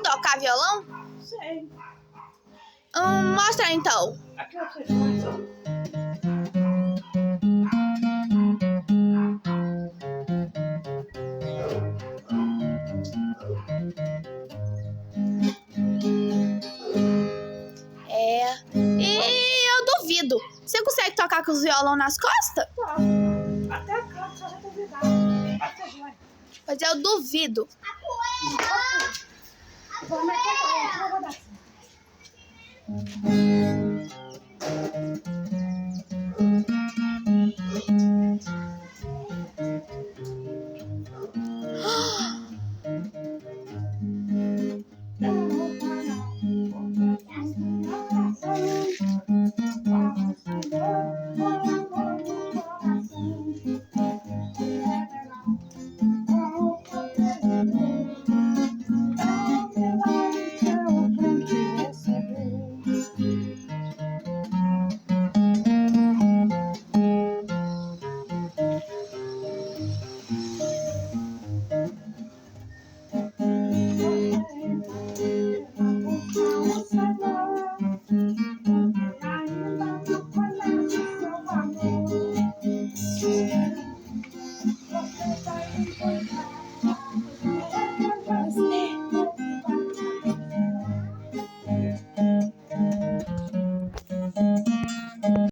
tocar violão? Sei. Mostra então. Aqui eu sei mais, ó. E eu duvido. Você consegue tocar com os violão nas costas? Tá. Até a cara só vai duvidar. Até vai. Mas eu duvido. Vou meter a cara, eu vou dar.